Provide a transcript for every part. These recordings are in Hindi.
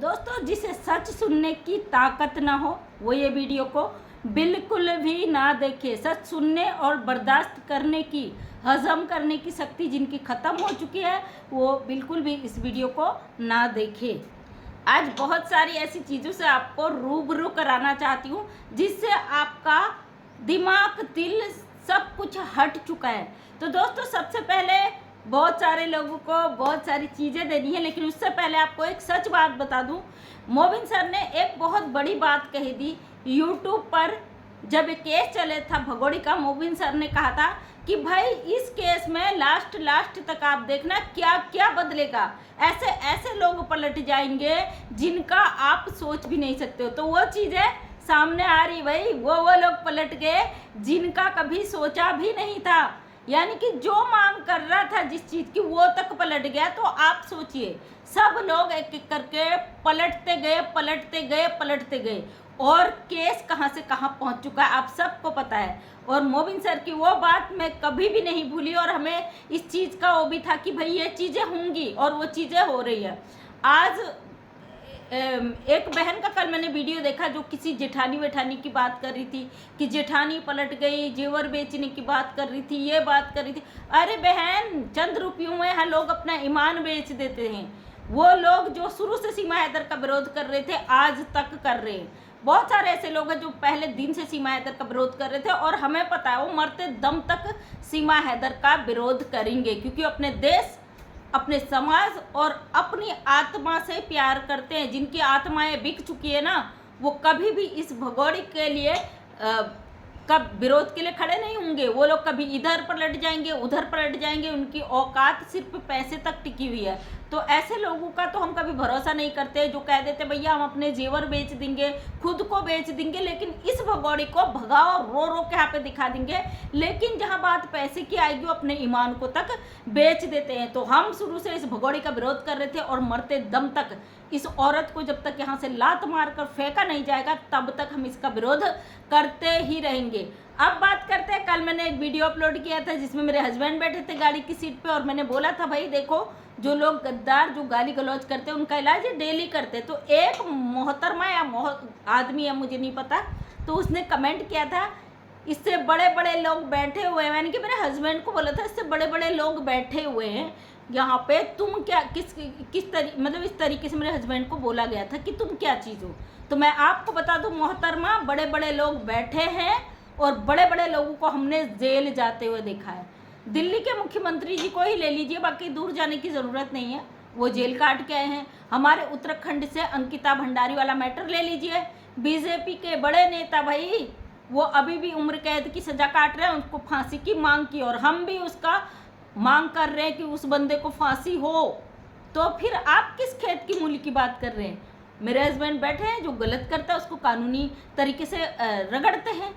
दोस्तों, जिसे सच सुनने की ताकत ना हो वो ये वीडियो को बिल्कुल भी ना देखे। सच सुनने और बर्दाश्त करने की, हजम करने की शक्ति जिनकी ख़त्म हो चुकी है वो बिल्कुल भी इस वीडियो को ना देखे। आज बहुत सारी ऐसी चीज़ों से आपको रूबरू कराना चाहती हूँ जिससे आपका दिमाग, दिल सब कुछ हट चुका है। तो दोस्तों, सबसे पहले बहुत सारे लोगों को बहुत सारी चीज़ें देनी है, लेकिन उससे पहले आपको एक सच बात बता दूं। मोबिन सर ने एक बहुत बड़ी बात कही थी यूट्यूब पर। जब एक केस चले था भगोड़ी का, मोबिन सर ने कहा था कि भाई इस केस में लास्ट तक आप देखना क्या क्या बदलेगा। ऐसे ऐसे लोग पलट जाएंगे जिनका आप सोच भी नहीं सकते हो। तो वो चीज़ें सामने आ रही भाई, वो लोग पलट गए जिनका कभी सोचा भी नहीं था। यानी कि जो मांग कर रहा था जिस चीज़ की वो तक पलट गया। तो आप सोचिए, सब लोग एक एक करके पलटते गए और केस कहाँ से कहाँ पहुँच चुका है आप सबको पता है। और मोबिन सर की वो बात मैं कभी भी नहीं भूली और हमें इस चीज़ का वो भी था कि भाई ये चीज़ें होंगी और वो चीज़ें हो रही है। आज एक बहन का कल मैंने वीडियो देखा जो किसी जेठानी वेठानी की बात कर रही थी कि जेठानी पलट गई, जेवर बेचने की बात कर रही थी, ये बात कर रही थी। अरे बहन, चंद रुपयों में यहाँ लोग अपना ईमान बेच देते हैं। वो लोग जो शुरू से सीमा हैदर का विरोध कर रहे थे आज तक कर रहे हैं। बहुत सारे ऐसे लोग हैं जो पहले दिन से सीमा हैदर का विरोध कर रहे थे और हमें पता है वो मरते दम तक सीमा हैदर का विरोध करेंगे, क्योंकि अपने देश, अपने समाज और अपनी आत्मा से प्यार करते हैं। जिनकी आत्माएं बिक चुकी है ना, वो कभी भी इस भगोड़ी के लिए कब विरोध के लिए खड़े नहीं होंगे। वो लोग कभी इधर पलट जाएंगे, उधर पलट जाएंगे। उनकी औकात सिर्फ पैसे तक टिकी हुई है। तो ऐसे लोगों का तो हम कभी भरोसा नहीं करते जो कह देते भैया हम अपने जेवर बेच देंगे, खुद को बेच देंगे, लेकिन इस भगोड़ी को भगाओ, रो रो के यहाँ पे दिखा देंगे। लेकिन जहाँ बात पैसे की आएगी वो अपने ईमान को तक बेच देते हैं। तो हम शुरू से इस भगोड़ी का विरोध कर रहे थे और मरते दम तक इस औरत को जब तक यहाँ से लात मार कर फेंका नहीं जाएगा तब तक हम इसका विरोध करते ही रहेंगे। अब बात करते हैं, कल मैंने एक वीडियो अपलोड किया था जिसमें मेरे हस्बैंड बैठे थे गाड़ी की सीट पे और मैंने बोला था भाई देखो, जो लोग गद्दार, जो गाली गलौज करते हैं उनका इलाज डेली करते। तो एक मोहतरमा या आदमी है मुझे नहीं पता, तो उसने कमेंट किया था इससे बड़े बड़े लोग बैठे हुए हैं। यानी कि मेरे हस्बैंड को बोला था इससे बड़े बड़े लोग बैठे हुए हैं यहाँ पे, तुम क्या मतलब इस तरीके से मेरे हस्बैंड को बोला गया था कि तुम क्या चीज़ हो। तो मैं आपको बता दूं मोहतरमा, बड़े बड़े लोग बैठे हैं और बड़े बड़े लोगों को हमने जेल जाते हुए देखा है। दिल्ली के मुख्यमंत्री जी को ही ले लीजिए, बाकी दूर जाने की ज़रूरत नहीं है, वो जेल काट के आए हैं। हमारे उत्तराखंड से अंकिता भंडारी वाला मैटर ले लीजिए, बीजेपी के बड़े नेता भाई, वो अभी भी उम्र कैद की सज़ा काट रहे हैं, उनको फांसी की मांग की और हम भी उसका मांग कर रहे हैं कि उस बंदे को फांसी हो। तो फिर आप किस खेत की मूली की बात कर रहे हैं। मेरे हस्बैंड बैठे हैं, जो गलत करता है उसको कानूनी तरीके से रगड़ते हैं।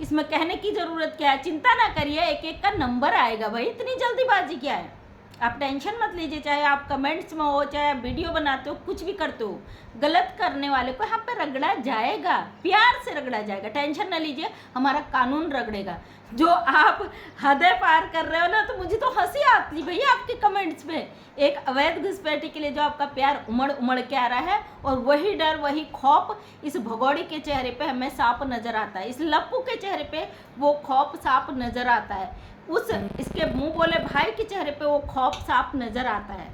इसमें कहने की ज़रूरत क्या है। चिंता ना करिए, एक एक का नंबर आएगा भाई, इतनी जल्दीबाजी क्या है। आप टेंशन मत लीजिए, चाहे आप कमेंट्स में हो, चाहे आप वीडियो बनाते हो, कुछ भी करते हो, गलत करने वाले को यहाँ पे रगड़ा जाएगा, प्यार से रगड़ा जाएगा। टेंशन ना लीजिए, हमारा कानून रगड़ेगा। जो आप हदें पार कर रहे हो ना, तो मुझे तो हंसी आती भैया आपके कमेंट्स में। एक अवैध घुसपैठी के लिए जो आपका प्यार उमड़ उमड़ के आ रहा है, और वही डर, वही खौफ इस भगोड़ी के चेहरे पे हमें साफ नजर आता है। इस लप्पू के चेहरे पे वो खौफ साफ नजर आता है, उस इसके मुंह बोले भाई के चेहरे पे वो खौफ साफ नजर आता है।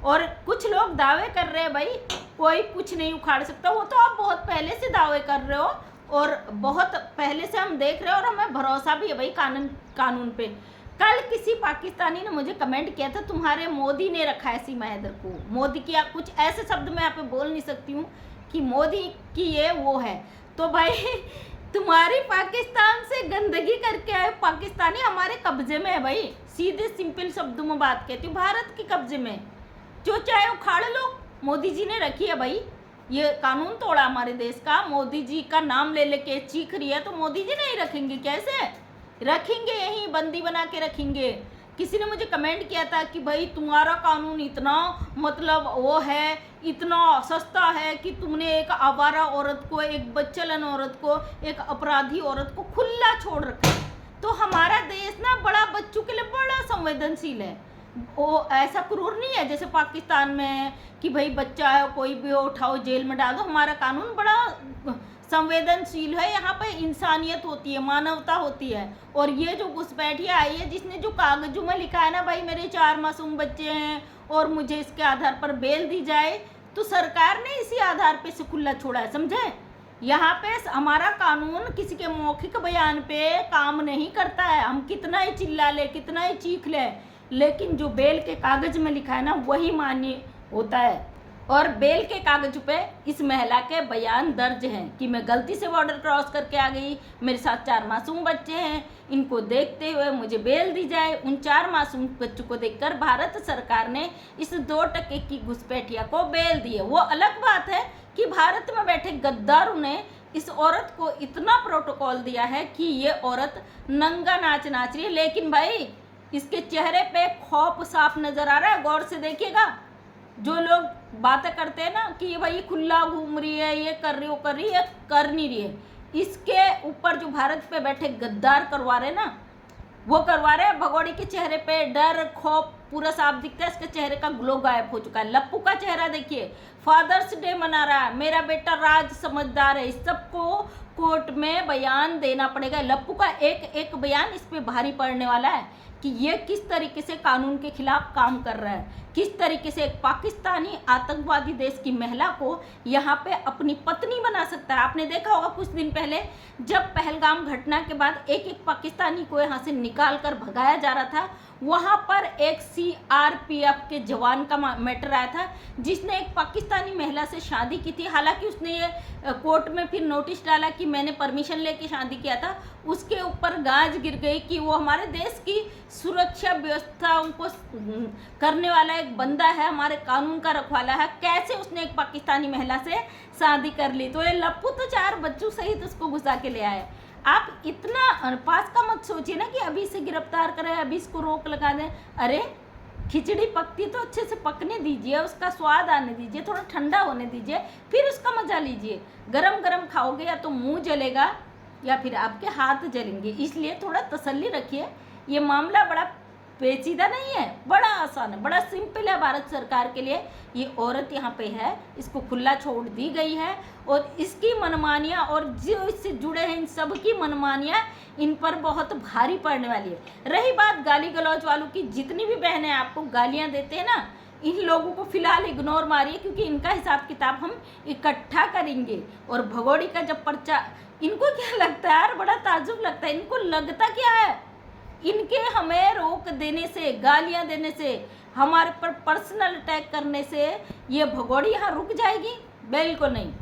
और कुछ लोग दावे कर रहे हैं भाई कोई कुछ नहीं उखाड़ सकता, वो तो आप बहुत पहले से दावे कर रहे हो और बहुत पहले से हम देख रहे हैं और हमें भरोसा भी है भाई कानून पे। कल किसी पाकिस्तानी ने मुझे कमेंट किया था तुम्हारे मोदी ने रखा है सीमा हैदर को, मोदी की, कुछ ऐसे शब्द मैं यहाँ पे बोल नहीं सकती हूँ कि मोदी की ये वो है। तो भाई तुम्हारी पाकिस्तान से गंदगी करके आए पाकिस्तानी हमारे कब्जे में है भाई। सीधे सिंपल शब्दों में बात कहती हूँ, भारत के कब्जे में, जो चाहे उखाड़ लो। मोदी जी ने रखी है भाई, ये कानून तोड़ा हमारे देश का। मोदी जी का नाम ले लेके चीख रही है, तो मोदी जी नहीं रखेंगे, कैसे रखेंगे, यहीं बंदी बना के रखेंगे। किसी ने मुझे कमेंट किया था कि भाई तुम्हारा कानून इतना मतलब वो है, इतना सस्ता है कि तुमने एक आवारा औरत को, एक बच्चलन औरत को, एक अपराधी औरत को खुला छोड़ रखा है। तो हमारा देश ना बड़ा बच्चों के लिए बड़ा संवेदनशील है। वो ऐसा क्रूर नहीं है जैसे पाकिस्तान में है कि भाई बच्चा है कोई भी हो उठाओ जेल में डाल दो। हमारा कानून बड़ा संवेदनशील है, यहाँ पे इंसानियत होती है, मानवता होती है। और ये जो घुसपैठिया आई है जिसने जो कागजों में लिखा है ना भाई मेरे 4 मासूम बच्चे हैं और मुझे इसके आधार पर बेल दी जाए, तो सरकार ने इसी आधार पे से खुला छोड़ा है, समझे। यहाँ पे हमारा कानून किसी के मौखिक बयान पे काम नहीं करता है, हम कितना ही चिल्ला ले कितना ही चीख ले, लेकिन जो बेल के कागज में लिखा है ना वही मान्य होता है। और बेल के कागज पे इस महिला के बयान दर्ज हैं कि मैं गलती से बॉर्डर क्रॉस करके आ गई, मेरे साथ 4 मासूम बच्चे हैं, इनको देखते हुए मुझे बेल दी जाए। उन 4 मासूम बच्चों को देखकर भारत सरकार ने इस 2 टके की घुसपैठिया को बेल दी है। वो अलग बात है कि भारत में बैठे गद्दारों ने इस औरत को इतना प्रोटोकॉल दिया है कि ये औरत नंगा नाच नाच रही है, लेकिन भाई इसके चेहरे पे खौफ साफ नजर आ रहा है। गौर से देखिएगा, जो लोग बातें करते हैं ना कि ये भाई खुला घूम रही है, ये कर रही, वो कर रही है, कर नहीं रही है, इसके ऊपर जो भारत पे बैठे गद्दार करवा रहे ना वो करवा रहे हैं। भगोड़ी के चेहरे पे डर खौफ पूरा साफ दिखता है, इसके चेहरे का ग्लो गायब हो चुका है। लप्पू का चेहरा देखिए, फादर्स डे मना रहा है, मेरा बेटा राज समझदार है, इस सबको कोर्ट में बयान देना पड़ेगा। लप्पू का एक एक बयान इस पे भारी पड़ने वाला है कि ये किस तरीके से कानून के खिलाफ काम कर रहा है, किस तरीके से एक पाकिस्तानी आतंकवादी देश की महिला को यहाँ पे अपनी पत्नी बना सकता है। आपने देखा होगा कुछ दिन पहले जब पहलगाम घटना के बाद एक एक पाकिस्तानी को यहाँ से निकाल कर भगाया जा रहा था, वहाँ पर एक CRPF के जवान का मैटर आया था जिसने एक पाकिस्तानी महिला से शादी की थी। हालांकि उसने ये कोर्ट में फिर नोटिस डाला कि मैंने परमिशन लेके शादी किया था, उसके ऊपर गाज गिर गई कि वो हमारे देश की सुरक्षा व्यवस्थाओं को करने वाला एक बंदा है, हमारे कानून का रखवाला है, कैसे उसने एक पाकिस्तानी महिला से शादी कर ली। तो ये लप्पू तो 4 बच्चों सहित उसको घुसा के ले आए। आप इतना पास का मत सोचिए ना कि अभी इसे गिरफ्तार करें, अभी इसको रोक लगा दें। अरे खिचड़ी पकती तो अच्छे से पकने दीजिए, उसका स्वाद आने दीजिए, थोड़ा ठंडा होने दीजिए, फिर उसका मजा लीजिए। गरम गरम खाओगे या तो मुंह जलेगा या फिर आपके हाथ जलेंगे, इसलिए थोड़ा तसल्ली रखिए। ये मामला बड़ा पेचीदा नहीं है, बड़ा आसान है, बड़ा सिंपल है भारत सरकार के लिए। ये औरत यहाँ पे है, इसको खुला छोड़ दी गई है और इसकी मनमानियाँ और जो इससे जुड़े हैं इन सब की मनमानियाँ इन पर बहुत भारी पड़ने वाली है। रही बात गाली गलौज वालों की, जितनी भी बहनें आपको गालियाँ देते हैं ना, इन लोगों को फिलहाल इग्नोर मारिए क्योंकि इनका हिसाब किताब हम इकट्ठा करेंगे। और भगोड़ी का जब पर्चा, इनको क्या लगता है यार, बड़ा ताजुब लगता है, इनको लगता क्या है इनके हमें रोक देने से, गालियां देने से, हमारे पर पर्सनल अटैक करने से ये भगोड़ी यहाँ रुक जाएगी? बिल्कुल नहीं,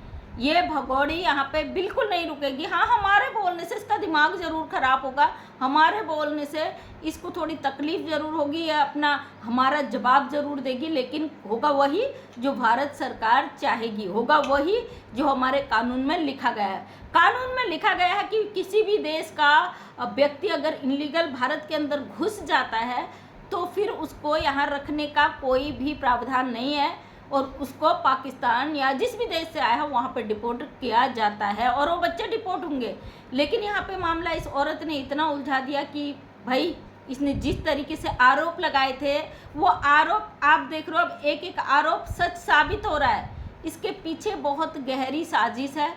ये भगोड़ी यहाँ पे बिल्कुल नहीं रुकेगी। हाँ, हमारे बोलने से इसका दिमाग ज़रूर ख़राब होगा, हमारे बोलने से इसको थोड़ी तकलीफ़ ज़रूर होगी, या अपना हमारा जवाब ज़रूर देगी, लेकिन होगा वही जो भारत सरकार चाहेगी, होगा वही जो हमारे कानून में लिखा गया है। कानून में लिखा गया है कि किसी भी देश का व्यक्ति अगर इनलीगल भारत के अंदर घुस जाता है तो फिर उसको यहाँ रखने का कोई भी प्रावधान नहीं है और उसको पाकिस्तान या जिस भी देश से आया है वहाँ पे डिपोर्ट किया जाता है और वो बच्चे डिपोर्ट होंगे। लेकिन यहाँ पे मामला इस औरत ने इतना उलझा दिया कि भाई इसने जिस तरीके से आरोप लगाए थे वो आरोप आप देख रहे हो, अब एक एक आरोप सच साबित हो रहा है। इसके पीछे बहुत गहरी साजिश है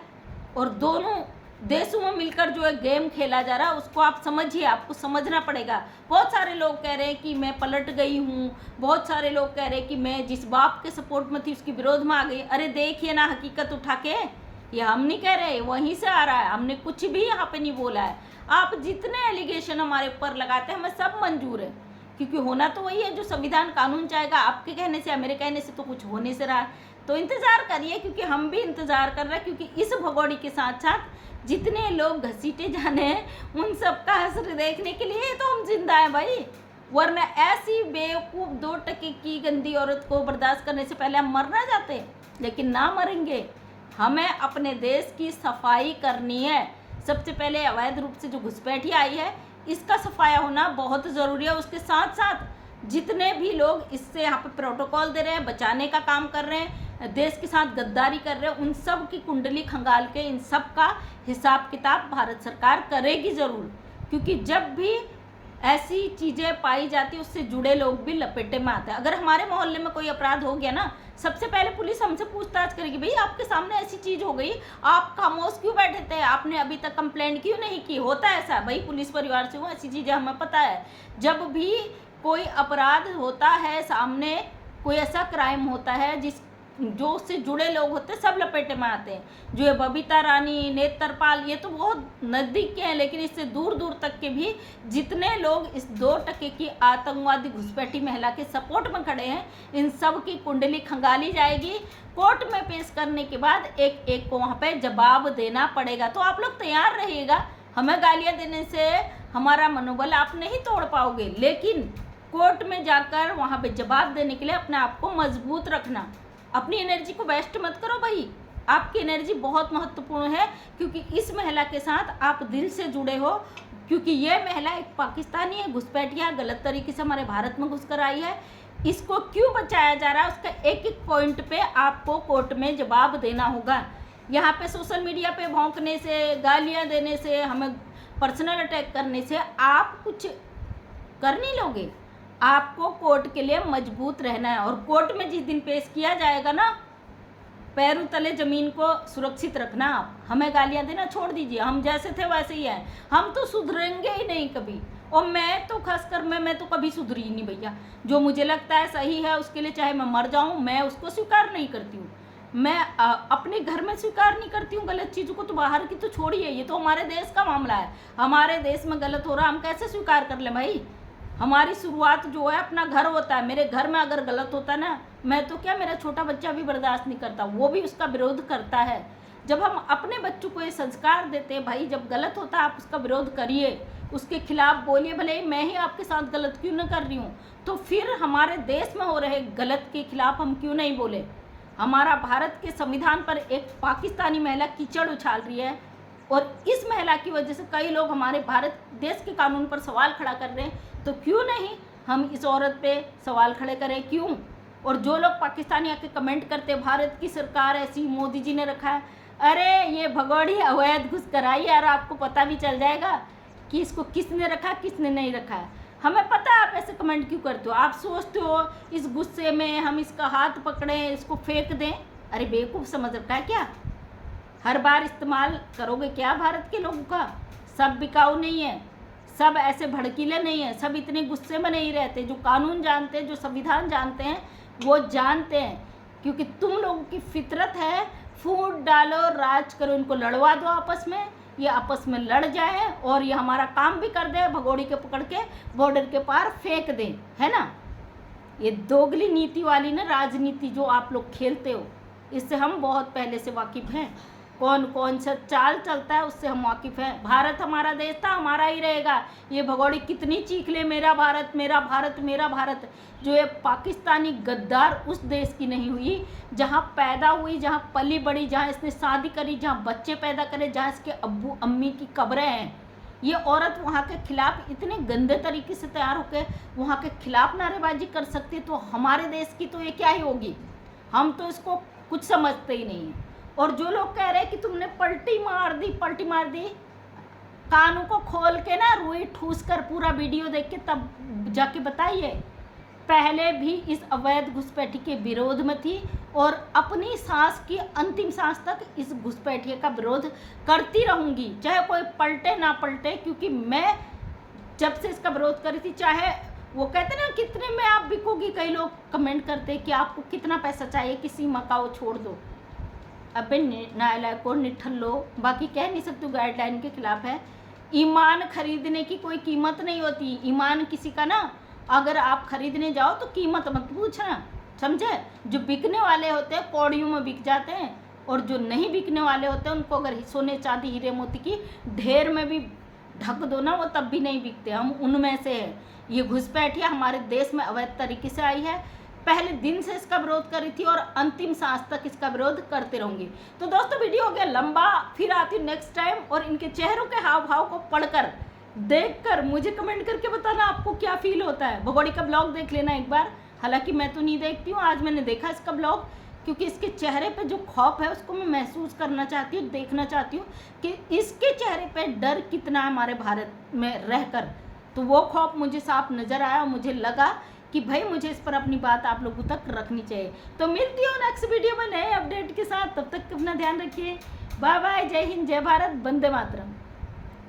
और दोनों देशों में मिलकर जो है गेम खेला जा रहा है उसको आप समझिए, आपको समझना पड़ेगा। बहुत सारे लोग कह रहे हैं कि मैं पलट गई हूँ, बहुत सारे लोग कह रहे हैं कि मैं जिस बाप के सपोर्ट में थी उसके विरोध में आ गई। अरे देखिए ना हकीकत उठा के, ये हम नहीं कह रहे, वहीं से आ रहा है, हमने कुछ भी यहाँ पे नहीं बोला है। आप जितने एलिगेशन हमारे ऊपर लगाते हैं हमें सब मंजूर है, क्योंकि होना तो वही है जो संविधान कानून चाहेगा। आपके कहने से या मेरे कहने से तो कुछ होने से रहा है, तो इंतज़ार करिए, क्योंकि हम भी इंतज़ार कर रहे हैं। क्योंकि इस भगोड़ी के साथ साथ जितने लोग घसीटे जाने हैं उन सब का हश्र देखने के लिए तो हम जिंदा हैं भाई, वरना ऐसी बेवकूफ़ 2 टके की गंदी औरत को बर्दाश्त करने से पहले हम मरना चाहते, लेकिन ना मरेंगे। हमें अपने देश की सफाई करनी है। सबसे पहले अवैध रूप से जो घुसपैठिया आई है इसका सफाया होना बहुत ज़रूरी है। उसके साथ साथ जितने भी लोग इससे यहाँ पे प्रोटोकॉल दे रहे हैं, बचाने का काम कर रहे हैं, देश के साथ गद्दारी कर रहे हैं, उन सब की कुंडली खंगाल के इन सब का हिसाब किताब भारत सरकार करेगी ज़रूर। क्योंकि जब भी ऐसी चीज़ें पाई जाती, उससे जुड़े लोग भी लपेटे में आते हैं। अगर हमारे मोहल्ले में कोई अपराध हो गया ना, सबसे पहले पुलिस हमसे पूछताछ करेगी, भाई आपके सामने ऐसी चीज़ हो गई, आप खामोश क्यों बैठे थे, आपने अभी तक कंप्लेंट क्यों नहीं की। होता है ऐसा, भाई पुलिस परिवार से हूँ, ऐसी चीज़ें हमें पता है। जब भी कोई अपराध होता है, सामने कोई ऐसा क्राइम होता है जो उससे जुड़े लोग होते हैं, सब लपेटे में आते हैं। जो ये बबीता रानी, नेत्रपाल, ये तो बहुत नज़दीक के हैं, लेकिन इससे दूर दूर तक के भी जितने लोग इस 2% की आतंकवादी घुसपैठी महिला के सपोर्ट में खड़े हैं, इन सब की कुंडली खंगाली जाएगी। कोर्ट में पेश करने के बाद एक एक को वहाँ पे जवाब देना पड़ेगा। तो आप लोग तैयार रहिएगा, हमें गालियाँ देने से हमारा मनोबल आप नहीं तोड़ पाओगे, लेकिन कोर्ट में जाकर वहाँ पे जवाब देने के लिए अपने आप को मजबूत रखना। अपनी एनर्जी को वेस्ट मत करो भाई, आपकी एनर्जी बहुत महत्वपूर्ण है, क्योंकि इस महिला के साथ आप दिल से जुड़े हो। क्योंकि ये महिला एक पाकिस्तानी है, घुसपैठिया गलत तरीके से हमारे भारत में घुसकर आई है। इसको क्यों बचाया जा रहा है, उसका एक एक पॉइंट पे आपको कोर्ट में जवाब देना होगा। यहाँ पे सोशल मीडिया पे भौंकने से, गालियाँ देने से, हमें पर्सनल अटैक करने से आप कुछ कर नहीं लोगे। आपको कोर्ट के लिए मजबूत रहना है, और कोर्ट में जिस दिन पेश किया जाएगा ना, पैरों तले ज़मीन को सुरक्षित रखना। आप हमें गालियाँ देना छोड़ दीजिए, हम जैसे थे वैसे ही हैं, हम तो सुधरेंगे ही नहीं कभी। और मैं तो खासकर मैं तो कभी सुधरी ही नहीं भैया। जो मुझे लगता है सही है उसके लिए चाहे मैं मर जाऊँ, मैं उसको स्वीकार नहीं करती हूँ। मैं अपने घर में स्वीकार नहीं करती हूँ गलत चीज़ों को, तो बाहर की तो छोड़िए, ये तो हमारे देश का मामला है। हमारे देश में गलत हो रहा, हम कैसे स्वीकार कर लें भाई। हमारी शुरुआत जो है अपना घर होता है। मेरे घर में अगर गलत होता ना, मैं तो क्या, मेरा छोटा बच्चा भी बर्दाश्त नहीं करता, वो भी उसका विरोध करता है। जब हम अपने बच्चों को ये संस्कार देते हैं, भाई जब गलत होता है आप उसका विरोध करिए, उसके खिलाफ बोलिए, भले ही मैं ही आपके साथ गलत क्यों न कर रही हूँ, तो फिर हमारे देश में हो रहे गलत के खिलाफ हम क्यों नहीं बोले। हमारा भारत के संविधान पर एक पाकिस्तानी महिला कीचड़ उछाल रही है, और इस महिला की वजह से कई लोग हमारे भारत देश के कानून पर सवाल खड़ा कर रहे हैं। तो क्यों नहीं हम इस औरत पे सवाल खड़े करें, क्यों। और जो लोग पाकिस्तानी आके कमेंट करते भारत की सरकार ऐसी, मोदी जी ने रखा है, अरे ये भगोड़ी अवैध घुस कर आई यार, आपको पता भी चल जाएगा कि इसको किसने रखा किसने नहीं रखा है। हमें पता है आप ऐसे कमेंट क्यों करते हो। आप सोचते हो इस गुस्से में हम इसका हाथ पकड़ें, इसको फेंक दें। अरे बेवकूफ़ समझ रखा है क्या, हर बार इस्तेमाल करोगे क्या भारत के लोगों का। सब बिकाऊ नहीं है, सब ऐसे भड़कीले नहीं है, सब इतने गुस्से में नहीं रहते। जो कानून जानते हैं, जो संविधान जानते हैं, वो जानते हैं। क्योंकि तुम लोगों की फितरत है फूट डालो, राज करो, इनको लड़वा दो आपस में, ये आपस में लड़ जाए और ये हमारा काम भी कर दे, भगोड़ी के पकड़ के बॉर्डर के पार फेंक दें, है ना। ये दोगली नीति वाली ना राजनीति जो आप लोग खेलते हो, इससे हम बहुत पहले से वाकिफ़ हैं। कौन कौन सा चाल चलता है उससे हम वाकिफ़ हैं। भारत हमारा देश था, हमारा ही रहेगा। ये भगोड़ी कितनी चीख ले मेरा भारत मेरा भारत मेरा भारत, जो ये पाकिस्तानी गद्दार उस देश की नहीं हुई जहाँ पैदा हुई, जहाँ पली बड़ी, जहाँ इसने शादी करी, जहाँ बच्चे पैदा करे, जहाँ इसके अब्बू अम्मी की कब्रें हैं। ये औरत वहाँ के खिलाफ इतने गंदे तरीके से तैयार होकर वहाँ के खिलाफ नारेबाजी कर सकती है, तो हमारे देश की तो ये क्या ही होगी। हम तो इसको कुछ समझते ही नहीं हैं। और जो लोग कह रहे हैं कि तुमने पलटी मार दी, कानों को खोल के ना रुई ठूस कर पूरा वीडियो देख के तब जाके बताइए। पहले भी इस अवैध घुसपैठी के विरोध में थी और अपनी सांस की अंतिम सांस तक इस घुसपैठी का विरोध करती रहूँगी, चाहे कोई पलटे ना पलटे। क्योंकि मैं जब से इसका विरोध करी थी, चाहे वो कहते ना कितने में आप बिकोगी, कई लोग कमेंट करते कि आपको कितना पैसा चाहिए कि सीमा का वो छोड़ दो। अबे नालायक को निठल लो, बाकी कह नहीं सकते, गाइडलाइन के खिलाफ है। ईमान खरीदने की कोई कीमत नहीं होती। ईमान किसी का ना, अगर आप खरीदने जाओ तो कीमत मत पूछना, समझे। जो बिकने वाले होते हैं कौड़ियों में बिक जाते हैं, और जो नहीं बिकने वाले होते हैं उनको अगर सोने चांदी हीरे मोती की ढेर में भी ढक दो ना, वो तब भी नहीं बिकते। हम उनमें से है। ये घुसपैठिया हमारे देश में अवैध तरीके से आई है, पहले दिन से इसका विरोध करी थी और अंतिम सांस तक इसका विरोध करते रहूंगी। तो दोस्तों वीडियो हो गया लंबा, फिर आती हूँ नेक्स्ट टाइम, और इनके चेहरों के हाव भाव को पढ़कर देखकर मुझे कमेंट करके बताना आपको क्या फील होता है। भगोड़ी का ब्लॉग देख लेना एक बार, हालांकि मैं तो नहीं देखती हूँ, आज मैंने देखा इसका ब्लॉग, क्योंकि इसके चेहरे पे जो खौफ है उसको मैं महसूस करना चाहती हूँ, देखना चाहती हूँ कि इसके चेहरे पे डर कितना है हमारे भारत में रहकर। तो वो खौफ मुझे साफ नज़र आया और मुझे लगा कि भाई मुझे इस पर अपनी बात आप लोगों तक रखनी चाहिए। तो मिलती हूँ नेक्स्ट वीडियो में नए अपडेट के साथ, तब तक अपना ध्यान रखिए। बाय बाय, जय हिंद, जय भारत, वंदे मातरम।